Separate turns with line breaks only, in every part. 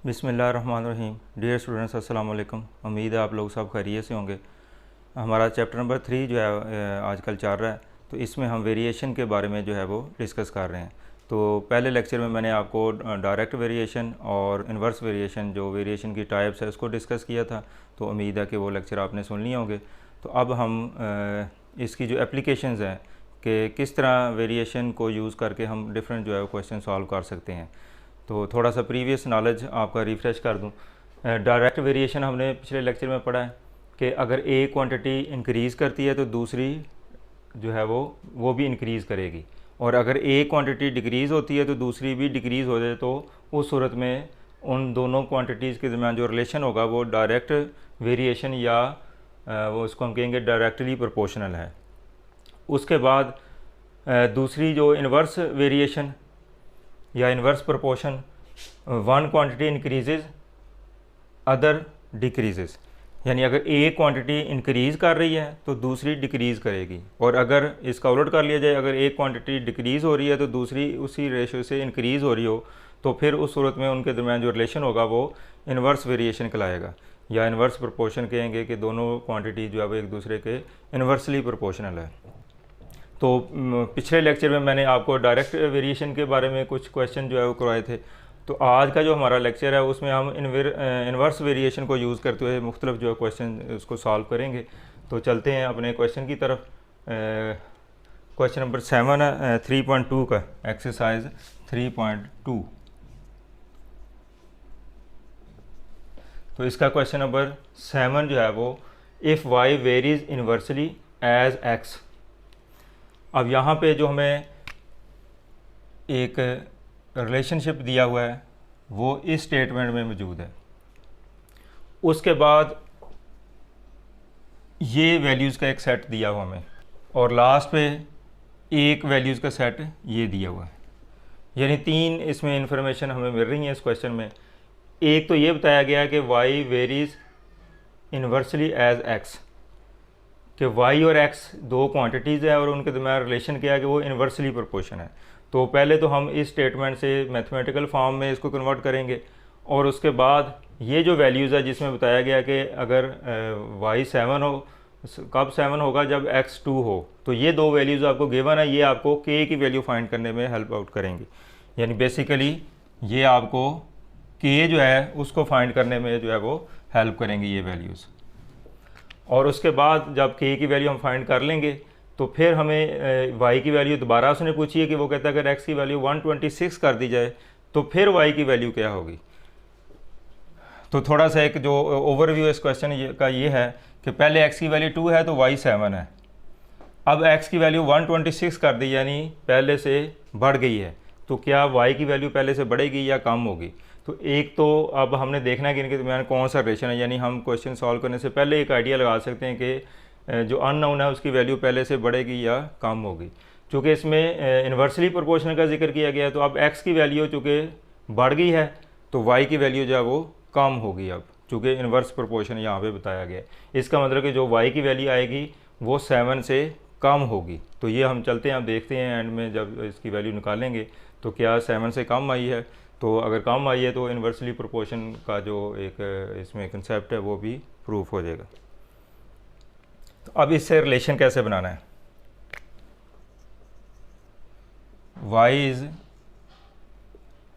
बिस्मिल्लाहिर्रहमानिर्रहीम। Dear students, अस्सलाम वालेकुम। उम्मीद है आप लोग सब खैरियत से होंगे। हमारा चैप्टर नंबर 3 जो है आजकल चल रहा है, तो इसमें हम वेरिएशन के बारे में जो है वो डिस्कस कर रहे हैं। तो पहले लेक्चर में मैंने आपको डायरेक्ट वेरिएशन और इन्वर्स वेरिएशन, जो वेरिएशन की टाइप्स है, उसको डिस्कस किया था। तो उम्मीद है कि वो लेक्चर आपने सुन लिए होंगे। तो अब हम इसकी जो एप्लीकेशंस हैं कि किस तरह वेरिएशन को यूज़ करके हम डिफरेंट जो है वो क्वेश्चन सॉल्व कर सकते हैं, तो थोड़ा सा प्रीवियस नॉलेज आपका रिफ़्रेश कर दूं। डायरेक्ट वेरिएशन हमने पिछले लेक्चर में पढ़ा है कि अगर एक क्वांटिटी इंक्रीज़ करती है तो दूसरी जो है वो भी इंक्रीज़ करेगी, और अगर एक क्वांटिटी डिक्रीज़ होती है तो दूसरी भी डिक्रीज़ हो जाए, तो उस सूरत में उन दोनों क्वांटिटीज़ के दरमियान जो रिलेशन होगा वो डायरेक्ट वेरिएशन या वो उसको हम कहेंगे डायरेक्टली प्रोपोर्शनल है। उसके बाद दूसरी जो इन्वर्स वेरिएशन या inverse proportion, one quantity increases other decreases, यानी अगर एक क्वांटिटी इंक्रीज़ कर रही है तो दूसरी डिक्रीज़ करेगी, और अगर इसका उलट कर लिया जाए, अगर एक क्वांटिटी डिक्रीज़ हो रही है तो दूसरी उसी रेशो से इंक्रीज़ हो रही हो, तो फिर उस सूरत में उनके दरमियान जो रिलेशन होगा वो इन्वर्स वेरिएशन कहलाएगा, या इन्वर्स प्रोपोर्शन कहेंगे कि दोनों क्वांटिटी जो है वो एक दूसरे के इन्वर्सली प्रोपोर्शनल है। तो पिछले लेक्चर में मैंने आपको डायरेक्ट वेरिएशन के बारे में कुछ क्वेश्चन जो है वो करवाए थे। तो आज का जो हमारा लेक्चर है उसमें हम इन्वर्स वेरिएशन को यूज़ करते हुए मुख्तलिफ जो है क्वेश्चन उसको सॉल्व करेंगे। तो चलते हैं अपने क्वेश्चन की तरफ। क्वेश्चन नंबर 7 है 3.2 का, एक्सरसाइज 3.2। तो इसका क्वेश्चन नंबर 7 जो है वो, if y varies inversely as x. अब यहाँ पे जो हमें एक रिलेशनशिप दिया हुआ है वो इस स्टेटमेंट में मौजूद है। उसके बाद ये वैल्यूज़ का एक सेट दिया हुआ हमें, और लास्ट पे एक वैल्यूज़ का सेट ये दिया हुआ है। यानी तीन इसमें इंफॉर्मेशन हमें मिल रही है इस क्वेश्चन में। एक तो ये बताया गया कि y varies inversely as x, कि y और x दो क्वांटिटीज़ है और उनके दरमियान रिलेशन क्या है कि वो इन्वर्सली प्रोपोर्शन है। तो पहले तो हम इस स्टेटमेंट से मैथमेटिकल फॉर्म में इसको कन्वर्ट करेंगे, और उसके बाद ये जो वैल्यूज़ है जिसमें बताया गया कि अगर y 7 हो, कब 7 होगा, जब x 2 हो, तो ये दो वैल्यूज़ आपको गिवन है, ये आपको k की वैल्यू फाइंड करने में हेल्प आउट करेंगी। यानी बेसिकली ये आपको k जो है उसको फाइंड करने में जो है वो हेल्प करेंगी ये वैल्यूज़। और उसके बाद जब k की वैल्यू हम फाइंड कर लेंगे तो फिर हमें y की वैल्यू दोबारा उसने पूछी है कि वो कहता है अगर x की वैल्यू 126 कर दी जाए तो फिर y की वैल्यू क्या होगी। तो थोड़ा सा एक जो ओवरव्यू इस क्वेश्चन का ये है कि पहले x की वैल्यू 2 है तो y 7 है। अब x की वैल्यू 126 कर दी, यानी पहले से बढ़ गई है, तो क्या y की वैल्यू पहले से बढ़ेगी या कम होगी। तो एक तो अब हमने देखना है कि इनके दरमियान कौन सा रिलेशन है, यानी हम क्वेश्चन सॉल्व करने से पहले एक आइडिया लगा सकते हैं कि जो अननोन है उसकी वैल्यू पहले से बढ़ेगी या कम होगी। चूँकि इसमें इन्वर्सली प्रोपोर्शनल का जिक्र किया गया है, तो अब x की वैल्यू चूँकि बढ़ गई है तो y की वैल्यू जो है वो कम होगी, अब चूँकि इन्वर्स प्रोपोर्शन यहाँ पे बताया गया है। इसका मतलब कि जो y की वैल्यू आएगी वो 7 से कम होगी। तो ये हम चलते हैं, अब देखते हैं एंड में जब इसकी वैल्यू निकालेंगे तो क्या 7 से कम आई है। तो अगर कम आई है तो इन्वर्सली प्रोपोर्शन का जो एक इसमें कंसेप्ट है वो भी प्रूफ हो जाएगा। तो अब इससे रिलेशन कैसे बनाना है। y is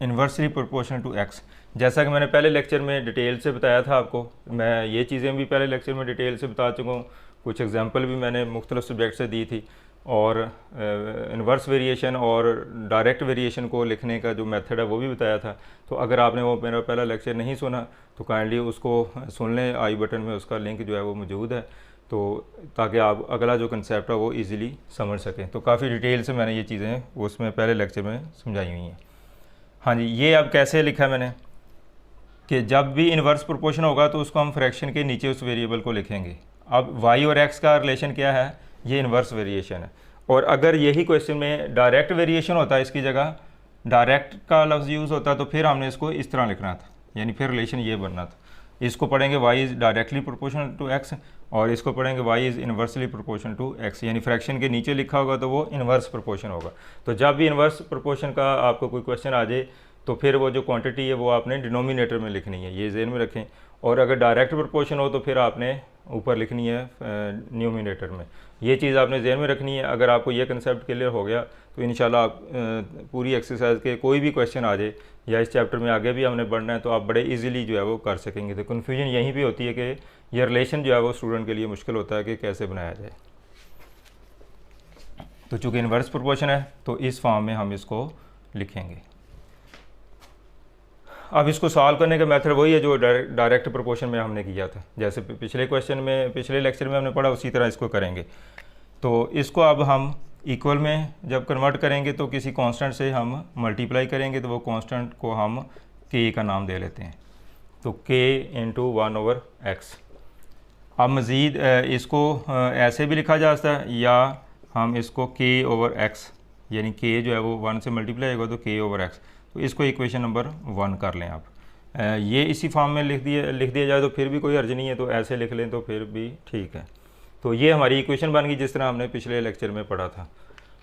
inversely proportional to x। जैसा कि मैंने पहले लेक्चर में डिटेल से बताया था आपको, मैं ये चीज़ें भी पहले लेक्चर में डिटेल से बता चुका हूँ, कुछ एग्जांपल भी मैंने मुख्तलिफ सब्जेक्ट से दी थी, और इन्वर्स वेरिएशन और डायरेक्ट वेरिएशन को लिखने का जो मेथड है वो भी बताया था। तो अगर आपने वो मेरा पहला लेक्चर नहीं सुना तो काइंडली उसको सुन लें, आई बटन में उसका लिंक जो है वो मौजूद है, तो ताकि आप अगला जो कंसेप्ट है वो इजीली समझ सकें। तो काफ़ी डिटेल से मैंने ये चीज़ें उसमें पहले लेक्चर में समझाई हुई हैं। हाँ जी, ये अब कैसे लिखा है मैंने कि जब भी इन्वर्स प्रोपोर्शन होगा तो उसको हम फ्रैक्शन के नीचे उस वेरिएबल को लिखेंगे। अब y और x का रिलेशन क्या है, ये इन्वर्स वेरिएशन है। और अगर यही क्वेश्चन में डायरेक्ट वेरिएशन होता है, इसकी जगह डायरेक्ट का लफ्ज़ यूज़ होता तो फिर हमने इसको इस तरह लिखना था, यानी फिर रिलेशन ये बनना था। इसको पढ़ेंगे y is directly proportional to x, और इसको पढ़ेंगे y is inversely proportional to x, यानी फ्रैक्शन के नीचे लिखा होगा तो वो इन्वर्स प्रोपोर्शन होगा। तो जब भी इन्वर्स प्रोपोर्शन का आपको कोई क्वेश्चन आ जाए तो फिर वो जो क्वांटिटी है वो आपने डिनोमिनेटर में लिखनी है, ये ज़हन में रखें। और अगर डायरेक्ट प्रोपोर्शन हो तो फिर आपने ऊपर लिखनी है न्यूमिनेटर में। ये चीज़ आपने ज़हन में रखनी है। अगर आपको ये कंसेप्ट क्लियर हो गया तो इंशाल्लाह आप पूरी एक्सरसाइज के कोई भी क्वेश्चन आ जाए या इस चैप्टर में आगे भी हमने बढ़ना है तो आप बड़े इजीली जो है वो कर सकेंगे। तो कन्फ्यूजन यहीं भी होती है कि ये रिलेशन जो है वो स्टूडेंट के लिए मुश्किल होता है कि कैसे बनाया जाए। तो चूँकि इन्वर्स प्रोपोर्शन है तो इस फॉर्म में हम इसको लिखेंगे। अब इसको सॉल्व करने का मेथड वही है जो डायरेक्ट प्रोपोर्शन में हमने किया था, जैसे पिछले क्वेश्चन में पिछले लेक्चर में हमने पढ़ा उसी तरह इसको करेंगे। तो इसको अब हम इक्वल में जब कन्वर्ट करेंगे तो किसी कांस्टेंट से हम मल्टीप्लाई करेंगे, तो वो कांस्टेंट को हम k का नाम दे लेते हैं, तो k इंटू 1/x। अब मज़ीद इसको ऐसे भी लिखा जा सकता है या हम इसको k/x, यानी k जो है वो 1 से मल्टीप्लाई होगा तो k/x, तो इसको इक्वेशन नंबर 1 कर लें आप। ये इसी फॉर्म में लिख दिया जाए तो फिर भी कोई अर्ज नहीं है, तो ऐसे लिख लें तो फिर भी ठीक है। तो ये हमारी इक्वेशन बन गई जिस तरह हमने पिछले लेक्चर में पढ़ा था।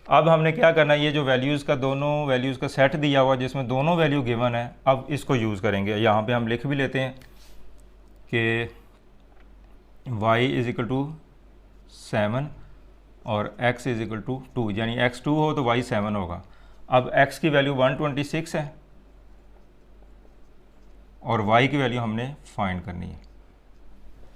अब हमने क्या करना है, ये जो वैल्यूज़ का दोनों वैल्यूज़ का सेट दिया हुआ जिसमें दोनों वैल्यू गिवन है, अब इसको यूज़ करेंगे। यहाँ पे हम लिख भी लेते हैं कि y = 7 और x = 2, यानी x 2 हो तो y 7 होगा। अब x की वैल्यू 126 है और y की वैल्यू हमने फाइंड करनी है,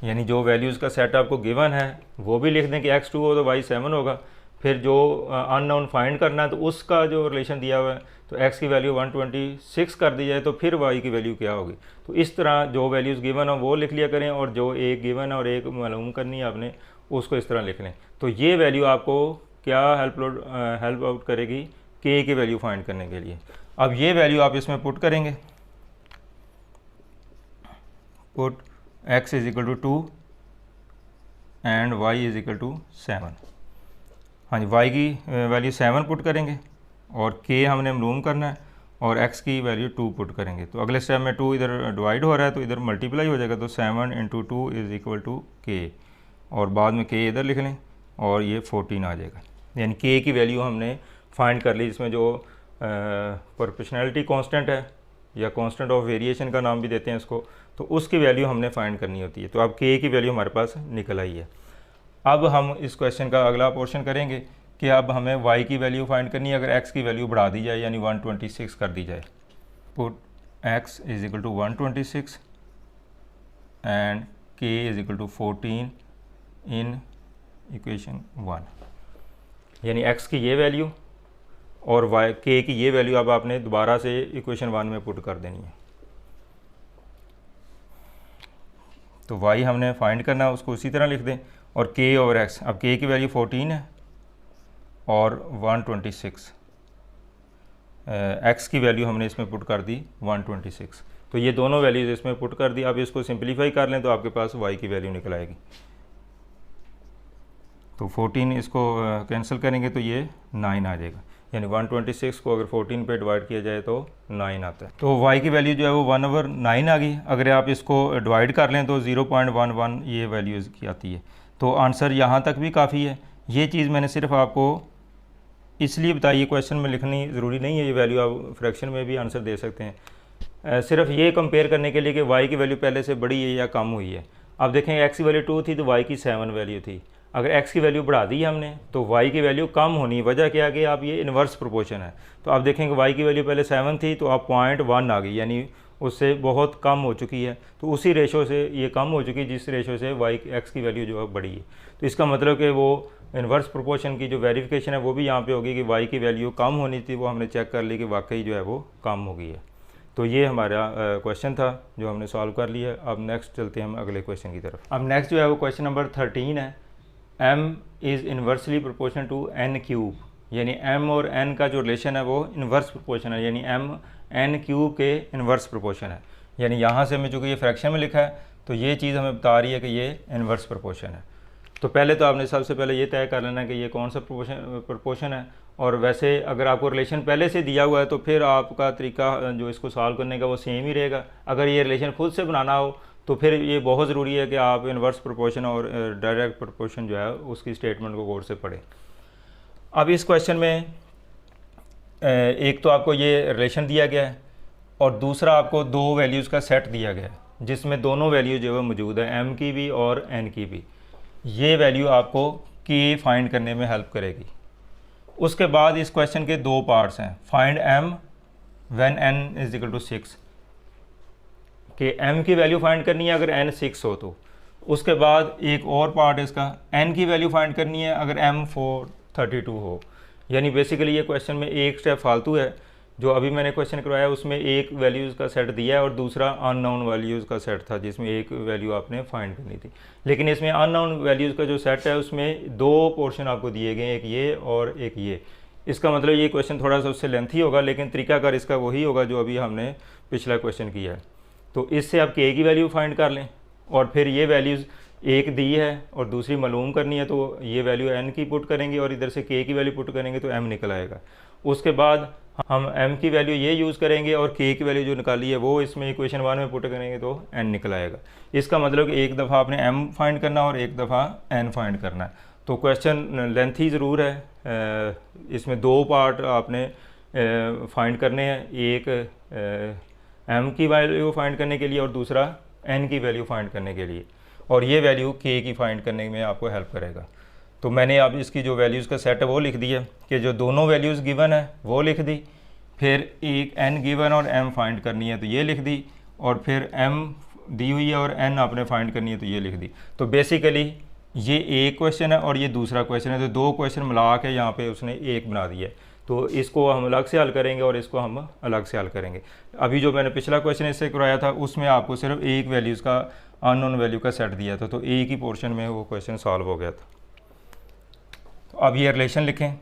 यानी जो वैल्यूज़ का सेट आपको गिवन है वो भी लिख दें कि x 2 हो तो y 7 होगा। फिर जो अननोन फाइंड करना है तो उसका जो रिलेशन दिया हुआ है तो x की वैल्यू 126 कर दी जाए तो फिर y की वैल्यू क्या होगी। तो इस तरह जो वैल्यूज़ गिवन हो वो लिख लिया करें और जो एक गिवन है और एक मालूम करनी है आपने उसको इस तरह लिख लें। तो ये वैल्यू आपको क्या हेल्प आउट करेगी, k की वैल्यू फाइंड करने के लिए। अब ये वैल्यू आप इसमें पुट करेंगे, पुट x = 2 एंड y = 7। हाँ जी, y की वैल्यू 7 पुट करेंगे और k हमने मालूम करना है और x की वैल्यू 2 पुट करेंगे। तो अगले स्टेप में 2 इधर डिवाइड हो रहा है तो इधर मल्टीप्लाई हो जाएगा, तो 7 × 2 = k और बाद में k इधर लिख लें और ये 14 आ जाएगा। यानी k की वैल्यू हमने फाइंड कर ली, इसमें जो प्रोपोर्शनैलिटी कांस्टेंट है या कांस्टेंट ऑफ वेरिएशन का नाम भी देते हैं इसको, तो उसकी वैल्यू हमने फाइंड करनी होती है। तो अब k की वैल्यू हमारे पास निकल आई है। अब हम इस क्वेश्चन का अगला पोर्शन करेंगे कि अब हमें y की वैल्यू फाइंड करनी है अगर x की वैल्यू बढ़ा दी जाए यानी 126 कर दी जाए। Put x = 126 and k = 14 in equation 1, यानी x की ये वैल्यू और k की ये वैल्यू अब आपने दोबारा से इक्वेशन 1 में पुट कर देनी है। तो y हमने फाइंड करना है, उसको उसी तरह लिख दें और k/x। अब k की वैल्यू 14 है और 126, x की वैल्यू हमने इसमें पुट कर दी 126। तो ये दोनों वैल्यूज़ इसमें पुट कर दी। अब इसको सिंप्लीफाई कर लें तो आपके पास y की वैल्यू निकल आएगी। तो 14 इसको कैंसिल करेंगे तो ये 9 आ जाएगा, यानी 126 को अगर 14 पे डिवाइड किया जाए तो 9 आता है। तो y की वैल्यू जो है वो 1/9 आ गई। अगर आप इसको डिवाइड कर लें तो 0.11 ये वैल्यू की आती है। तो आंसर यहाँ तक भी काफ़ी है। ये चीज़ मैंने सिर्फ आपको इसलिए बताई, क्वेश्चन में लिखनी ज़रूरी नहीं है, ये वैल्यू आप फ्रैक्शन में भी आंसर दे सकते हैं। सिर्फ ये कंपेयर करने के लिए कि y की वैल्यू पहले से बड़ी है या कम हुई है। अब देखें x की वैल्यू 2 थी तो y की 7 वैल्यू थी। अगर x की वैल्यू बढ़ा दी हमने तो y की वैल्यू कम होनी, वजह क्या है कि आप ये इन्वर्स प्रोपोर्शन है। तो आप देखें कि y की वैल्यू पहले 7 थी तो आप 0.1 आ गई, यानी उससे बहुत कम हो चुकी है। तो उसी रेशो से ये कम हो चुकी है जिस रेशो से x की वैल्यू जो है बड़ी है। तो इसका मतलब कि वो इन्वर्स प्रोपोर्शन की जो वेरिफिकेशन है वो भी यहाँ पे होगी कि y की वैल्यू कम होनी थी, वो हमने चेक कर ली कि वाकई जो है वो कम हो गई है। तो ये हमारा क्वेश्चन था जो हमने सॉल्व कर लिया। अब नेक्स्ट चलते हैं हम अगले क्वेश्चन की तरफ। अब नेक्स्ट जो है वो क्वेश्चन नंबर 13 है। m is inversely proportional to n³, यानी m और n का जो रिलेशन है वो इन्वर्स प्रोपोर्शन है, यानी m n³ के इन्वर्स प्रोपोर्शन है। यानी यहाँ से हमें चूँकि ये फ्रैक्शन में लिखा है तो ये चीज़ हमें बता रही है कि ये इन्वर्स प्रोपोर्शन है। तो पहले तो आपने सबसे पहले ये तय कर लेना है कि ये कौन सा प्रोपोर्शन है। और वैसे अगर आपको रिलेशन पहले से दिया हुआ है तो फिर आपका तरीका जो इसको सॉल्व करने का वो सेम ही रहेगा। अगर ये रिलेशन खुद से बनाना हो तो फिर ये बहुत ज़रूरी है कि आप इन्वर्स प्रोपोर्शन और डायरेक्ट प्रोपोर्शन जो है उसकी स्टेटमेंट को गौर से पढ़ें। अब इस क्वेश्चन में एक तो आपको ये रिलेशन दिया गया है और दूसरा आपको दो वैल्यूज़ का सेट दिया गया है जिसमें दोनों वैल्यू जो है मौजूद है, m की भी और n की भी। ये वैल्यू आपको k फाइंड करने में हेल्प करेगी। उसके बाद इस क्वेश्चन के दो पार्ट्स हैं, find m when n is equal to 6, कि m की वैल्यू फाइंड करनी है अगर n 6 हो तो। उसके बाद एक और पार्ट है इसका, n की वैल्यू फाइंड करनी है अगर m 432 हो। यानी बेसिकली ये क्वेश्चन में एक स्टेप फालतू है। जो अभी मैंने क्वेश्चन करवाया उसमें एक वैल्यूज़ का सेट दिया है और दूसरा अननोन वैल्यूज़ का सेट था जिसमें एक वैल्यू आपने फाइंड करनी थी। लेकिन इसमें अननोन वैल्यूज़ का जो सेट है उसमें दो पोर्शन आपको दिए गए, एक ये और एक ये। इसका मतलब ये क्वेश्चन थोड़ा सा उससे लेंथी होगा, लेकिन तरीकाकार इसका वही होगा जो अभी हमने पिछला क्वेश्चन किया है। तो इससे आप k की वैल्यू फाइंड कर लें और फिर ये वैल्यूज़ एक दी है और दूसरी मालूम करनी है, तो ये वैल्यू n की पुट करेंगे और इधर से k की वैल्यू पुट करेंगे तो m निकल आएगा। उसके बाद हम m की वैल्यू ये यूज़ करेंगे और k की वैल्यू जो निकाली है वो इसमें इक्वेशन 1 में पुट करेंगे तो n निकल आएगा। इसका मतलब कि एक दफ़ा आपने m फाइंड करना और एक दफ़ा n फाइंड करना है। तो क्वेश्चन लेंथी ज़रूर है, इसमें दो पार्ट आपने फाइंड करने हैं, एक m की वैल्यू फाइंड करने के लिए और दूसरा n की वैल्यू फाइंड करने के लिए, और ये वैल्यू k की फाइंड करने में आपको हेल्प करेगा। तो मैंने अब इसकी जो वैल्यूज़ का सेट है वो लिख दिया कि जो दोनों वैल्यूज़ गिवन है वो लिख दी, फिर एक n गिवन और m फाइंड करनी है तो ये लिख दी, और फिर m दी हुई है और n आपने फाइंड करनी है तो ये लिख दी। तो बेसिकली ये एक क्वेश्चन है और ये दूसरा क्वेश्चन है, तो दो क्वेश्चन मिला के यहाँ पे उसने एक बना दिया है। तो इसको हम अलग से हल करेंगे और इसको हम अलग से हल करेंगे। अभी जो मैंने पिछला क्वेश्चन इससे करवाया था उसमें आपको सिर्फ एक वैल्यूज़ का अननोन वैल्यू का सेट दिया था, तो एक ही पोर्शन में वो क्वेश्चन सॉल्व हो गया था। तो अब ये रिलेशन लिखें।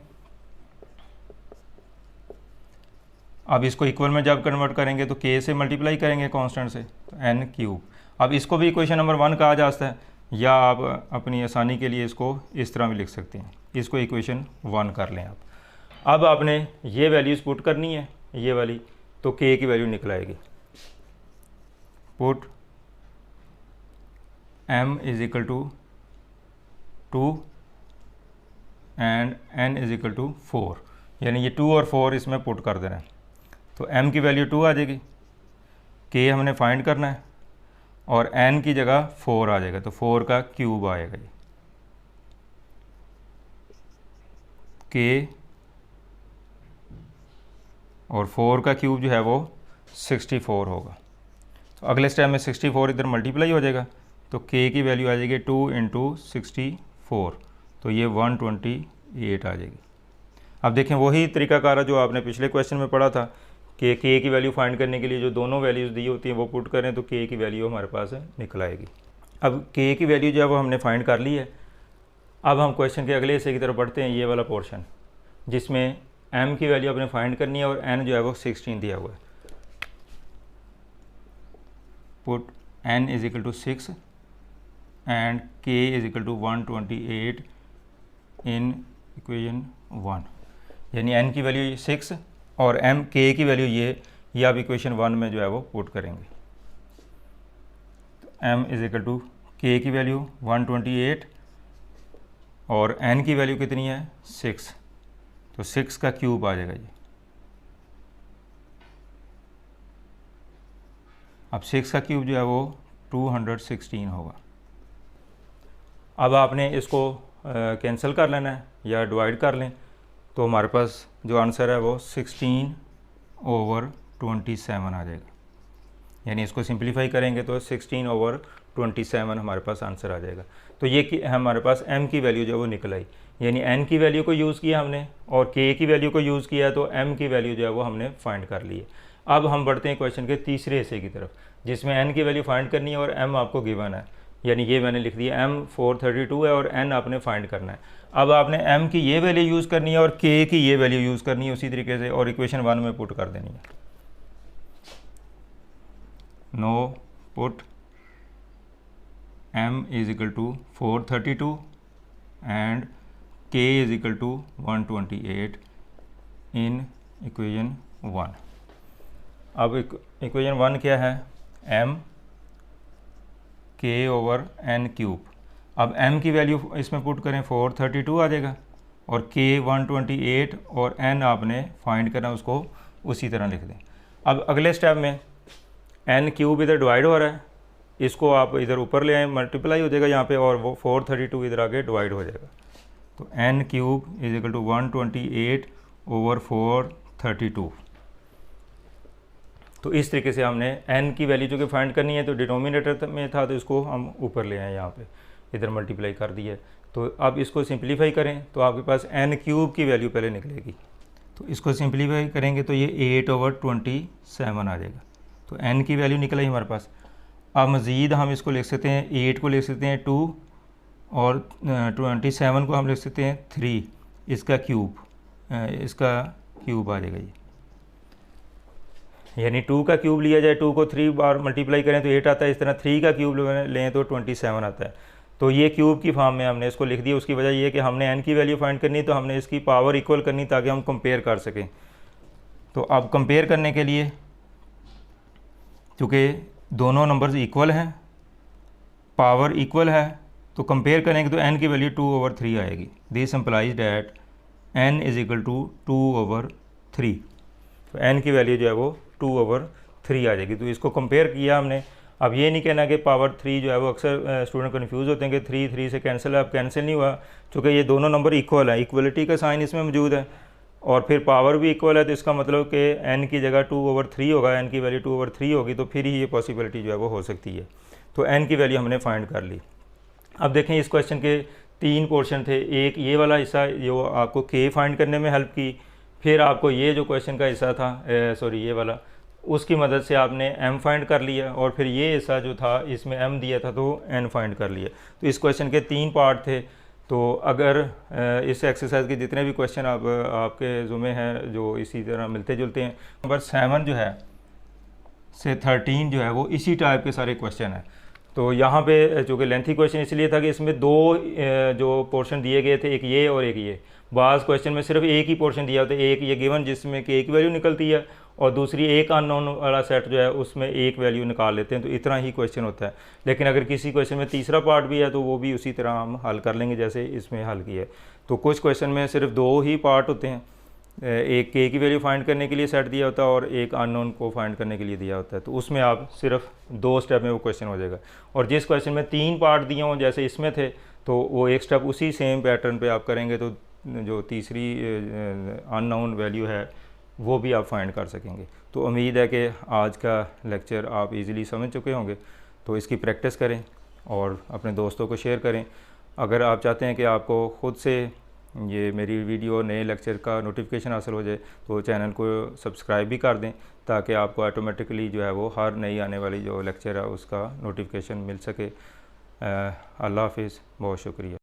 अब इसको इक्वल में जब कन्वर्ट करेंगे तो k से मल्टीप्लाई करेंगे कांस्टेंट से, तो n क्यूब। अब इसको भी इक्वेशन नंबर 1 कहा जाता है, या आप अपनी आसानी के लिए इसको इस तरह भी लिख सकते हैं, इसको इक्वेशन 1 कर लें आप। अब आपने ये वैल्यूज़ पुट करनी है ये वाली, तो k की वैल्यू निकल आएगी। Put m is equal to 2 and n is equal to 4, यानी ये 2 और 4 इसमें पुट कर देना है। तो m की वैल्यू 2 आ जाएगी, k हमने फाइंड करना है और n की जगह 4 आ जाएगा, तो 4 का क्यूब आएगा ये, k और 4 का क्यूब जो है वो 64 होगा। तो अगले स्टेप में 64 इधर मल्टीप्लाई हो जाएगा, तो k की वैल्यू आ जाएगी 2 इंटू 64, तो ये 128 आ जाएगी। अब देखें वही तरीकाकार जो आपने पिछले क्वेश्चन में पढ़ा था कि k की वैल्यू फाइंड करने के लिए जो दोनों वैल्यूज़ दी होती हैं वो पुट करें तो k की वैल्यू हमारे पास निकल आएगी। अब k की वैल्यू जो है वो हमने फाइंड कर ली है। अब हम क्वेश्चन के अगले हिस्से की तरफ बढ़ते हैं, ये वाला पोर्शन जिसमें m की वैल्यू आपने फाइंड करनी है और n जो है वो 16 दिया हुआ है। Put n is equal to 6 and k is equal to 128 in equation 1, यानी n की वैल्यू 6 और k की वैल्यू ये आप इक्वेशन 1 में जो है वो पुट करेंगे। तो m is equal to k की वैल्यू 128 और n की वैल्यू कितनी है 6, तो 6 का क्यूब आ जाएगा जी। अब 6 का क्यूब जो है वो 216 होगा। अब आपने इसको कैंसिल कर लेना है या डिवाइड कर लें, तो हमारे पास जो आंसर है वो 16/27 आ जाएगा। यानी इसको सिंप्लीफाई करेंगे तो 16/27 हमारे पास आंसर आ जाएगा। तो ये हमारे पास m की वैल्यू जो वो निकल आई, यानी n की वैल्यू को यूज़ किया हमने और k की वैल्यू को यूज़ किया, तो m की वैल्यू जो है वो हमने फाइंड कर ली है। अब हम बढ़ते हैं क्वेश्चन के तीसरे हिस्से की तरफ जिसमें n की वैल्यू फाइंड करनी है और m आपको गिवन है, यानी ये मैंने लिख दिया m 432 है और n आपने फाइंड करना है। अब आपने m की ये वैल्यू यूज़ करनी है और k की ये वैल्यू यूज़ करनी है उसी तरीके से, और इक्वेशन 1 में पुट कर देनी है। Now put m is equal to 432 and k is equal to 128 in equation 1। अब इक्वेशन 1 क्या है, m k over n cube. अब m की वैल्यू इसमें पुट करें 432 आ जाएगा और k 128 और n आपने फाइंड करना, उसको उसी तरह लिख दें। अब अगले स्टेप में n क्यूब इधर डिवाइड हो रहा है, इसको आप इधर ऊपर ले आए, मल्टीप्लाई हो जाएगा यहाँ पे, और वो 432 इधर आके डिवाइड हो जाएगा। तो n cube is equal to 128/432। तो इस तरीके से हमने n की वैल्यू जो कि फाइंड करनी है, तो डिनोमिनेटर में था तो इसको हम ऊपर ले आए, यहाँ पे इधर मल्टीप्लाई कर दिया। तो अब इसको सिंप्लीफाई करें तो आपके पास n क्यूब की वैल्यू पहले निकलेगी। तो इसको सिंप्लीफाई करेंगे तो ये 8/27 आ जाएगा। तो n की वैल्यू निकल आई हमारे पास। अब मज़ीद हम इसको लिख सकते हैं, 8 को लिख सकते हैं 2 और 27 को हम लिख सकते हैं 3, इसका क्यूब आ जाएगा ये, यानी 2 का क्यूब लिया जाए, 2 को 3 बार मल्टीप्लाई करें तो 8 आता है, इस तरह 3 का क्यूब लें तो 27 आता है। तो ये क्यूब की फॉर्म में हमने इसको लिख दिया। उसकी वजह ये है कि हमने n की वैल्यू फाइंड करनी, तो हमने इसकी पावर इक्वल करनी ताकि हम कंपेयर कर सकें। तो अब कंपेयर करने के लिए, चूँकि दोनों नंबर्स इक्वल हैं, पावर इक्वल है, तो कंपेयर करेंगे तो n की वैल्यू 2/3 आएगी। This implies that n is equal to 2/3। तो n की वैल्यू जो है वो 2/3 आ जाएगी। तो इसको कंपेयर किया हमने। अब ये नहीं कहना कि पावर 3 जो है वो, अक्सर स्टूडेंट कन्फ्यूज़ होते हैं कि 3 से कैंसिल है। अब कैंसिल नहीं हुआ, चूँकि ये दोनों नंबर इक्वल है, इक्वलिटी का साइन इसमें मौजूद है, और फिर पावर भी इक्वल है। तो इसका मतलब कि n की जगह 2/3 होगा, n की वैल्यू 2/3 होगी, तो फिर ही ये पॉसिबिलिटी जो है वो हो सकती है। तो n की वैल्यू हमने फाइंड कर ली। अब देखें, इस क्वेश्चन के 3 पोर्शन थे। एक ये वाला हिस्सा जो आपको k फाइंड करने में हेल्प की, फिर आपको ये जो क्वेश्चन का हिस्सा था, ये वाला, उसकी मदद से आपने m फाइंड कर लिया, और फिर ये हिस्सा जो था इसमें m दिया था तो n फाइंड कर लिया। तो इस क्वेश्चन के 3 पार्ट थे। तो अगर इस एक्सरसाइज के जितने भी क्वेश्चन आपके ज़ुम्मे हैं जो इसी तरह मिलते जुलते हैं, नंबर 7 जो है से 13 जो है वो इसी टाइप के सारे क्वेश्चन हैं। तो यहाँ पे चूँकि लेंथी क्वेश्चन इसलिए था कि इसमें 2 जो पोर्शन दिए गए थे, एक ये और एक ये। बाज़ क्वेश्चन में सिर्फ एक ही पोर्शन दिया होता है, एक ये गिवन जिसमें कि एक वैल्यू निकलती है, और दूसरी एक अननोन वाला सेट जो है उसमें एक वैल्यू निकाल लेते हैं। तो इतना ही क्वेश्चन होता है। लेकिन अगर किसी क्वेश्चन में तीसरा पार्ट भी है तो वो भी उसी तरह हम हल कर लेंगे जैसे इसमें हल किया है। तो कुछ क्वेश्चन में सिर्फ 2 ही पार्ट होते हैं, एक k की वैल्यू फाइंड करने के लिए सेट दिया होता है और एक अननोन को फाइंड करने के लिए दिया होता है। तो उसमें आप सिर्फ 2 स्टेप में वो क्वेश्चन हो जाएगा। और जिस क्वेश्चन में 3 पार्ट दिए हों जैसे इसमें थे, तो वो एक स्टेप उसी सेम पैटर्न पे आप करेंगे तो जो तीसरी अननोन वैल्यू है वो भी आप फाइंड कर सकेंगे। तो उम्मीद है कि आज का लेक्चर आप इजीली समझ चुके होंगे। तो इसकी प्रैक्टिस करें और अपने दोस्तों को शेयर करें। अगर आप चाहते हैं कि आपको ख़ुद से ये मेरी वीडियो नए लेक्चर का नोटिफिकेशन हासिल हो जाए, तो चैनल को सब्सक्राइब भी कर दें ताकि आपको ऑटोमेटिकली जो है वो हर नई आने वाली जो लेक्चर है उसका नोटिफिकेशन मिल सके। अल्लाह हाफिज़, बहुत शुक्रिया।